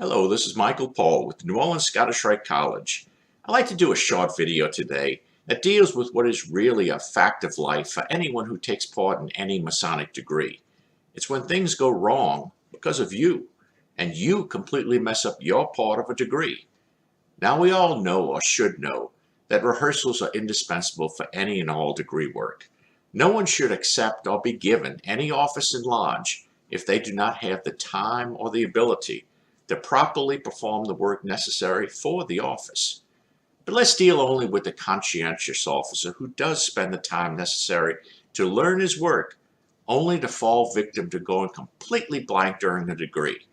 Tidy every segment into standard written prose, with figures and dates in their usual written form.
Hello, this is Michael Paul with the New Orleans Scottish Rite College. I'd like to do a short video today that deals with what is really a fact of life for anyone who takes part in any Masonic degree. It's when things go wrong because of you, and you completely mess up your part of a degree. Now we all know, or should know, that rehearsals are indispensable for any and all degree work. No one should accept or be given any office in lodge if they do not have the time or the ability to properly perform the work necessary for the office. But let's deal only with the conscientious officer who does spend the time necessary to learn his work, only to fall victim to going completely blank during the degree.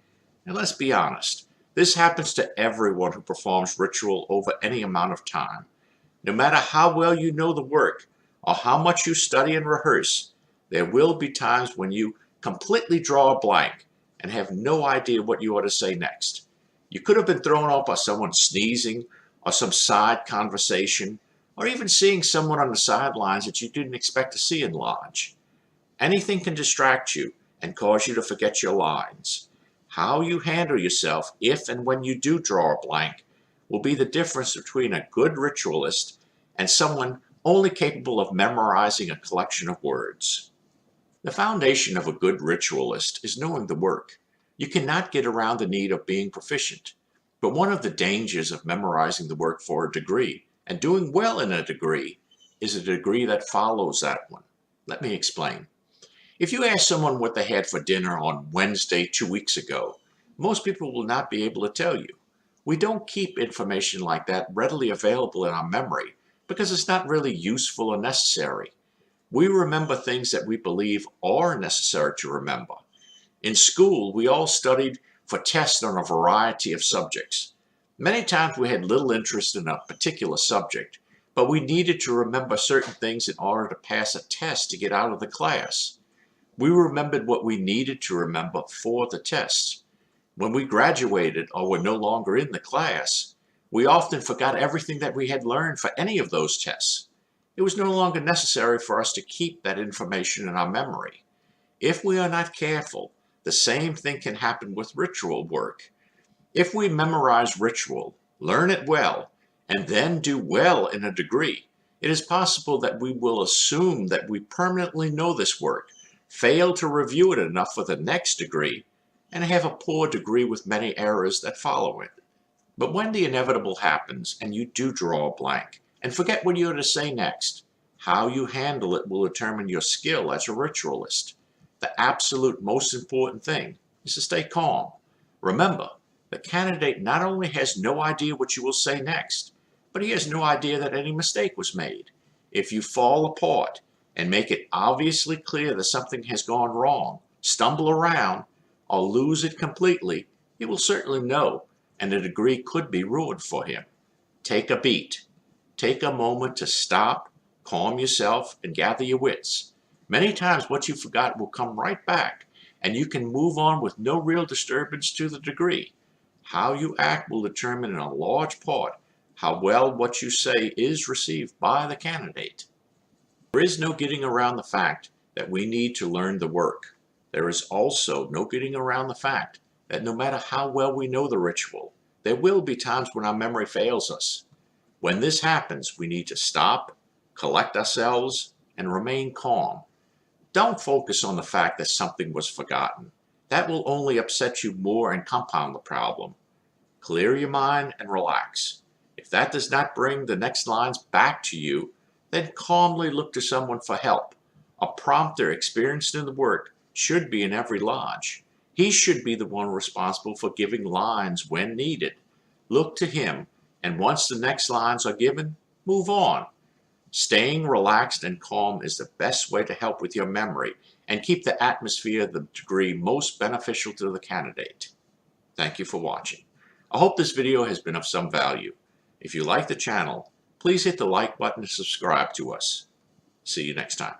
And let's be honest, this happens to everyone who performs ritual over any amount of time. No matter how well you know the work or how much you study and rehearse, there will be times when you completely draw a blank and have no idea what you ought to say next. You could have been thrown off by someone sneezing or some side conversation, or even seeing someone on the sidelines that you didn't expect to see in lodge. Anything can distract you and cause you to forget your lines. How you handle yourself if and when you do draw a blank will be the difference between a good ritualist and someone only capable of memorizing a collection of words. The foundation of a good ritualist is knowing the work. You cannot get around the need of being proficient. But one of the dangers of memorizing the work for a degree and doing well in a degree is a degree that follows that one. Let me explain. If you ask someone what they had for dinner on Wednesday 2 weeks ago, most people will not be able to tell you. We don't keep information like that readily available in our memory because it's not really useful or necessary. We remember things that we believe are necessary to remember. In school, we all studied for tests on a variety of subjects. Many times we had little interest in a particular subject, but we needed to remember certain things in order to pass a test to get out of the class. We remembered what we needed to remember for the tests. When we graduated or were no longer in the class, we often forgot everything that we had learned for any of those tests. It was no longer necessary for us to keep that information in our memory. If we are not careful, the same thing can happen with ritual work. If we memorize ritual, learn it well, and then do well in a degree, it is possible that we will assume that we permanently know this work, fail to review it enough for the next degree, and have a poor degree with many errors that follow it. But when the inevitable happens and you do draw a blank, and forget what you're to say next, how you handle it will determine your skill as a ritualist. The absolute most important thing is to stay calm. Remember, the candidate not only has no idea what you will say next, but he has no idea that any mistake was made. If you fall apart and make it obviously clear that something has gone wrong, stumble around, or lose it completely, he will certainly know, and the degree could be ruined for him. Take a beat. Take a moment to stop, calm yourself, and gather your wits. Many times what you forgot will come right back, and you can move on with no real disturbance to the degree. How you act will determine in a large part how well what you say is received by the candidate. There is no getting around the fact that we need to learn the work. There is also no getting around the fact that no matter how well we know the ritual, there will be times when our memory fails us. When this happens, we need to stop, collect ourselves, and remain calm. Don't focus on the fact that something was forgotten. That will only upset you more and compound the problem. Clear your mind and relax. If that does not bring the next lines back to you, then calmly look to someone for help. A prompter experienced in the work should be in every lodge. He should be the one responsible for giving lines when needed. Look to him, and once the next lines are given, move on. Staying relaxed and calm is the best way to help with your memory and keep the atmosphere of the degree most beneficial to the candidate. Thank you for watching. I hope this video has been of some value. If you like the channel, please hit the like button and subscribe to us. See you next time.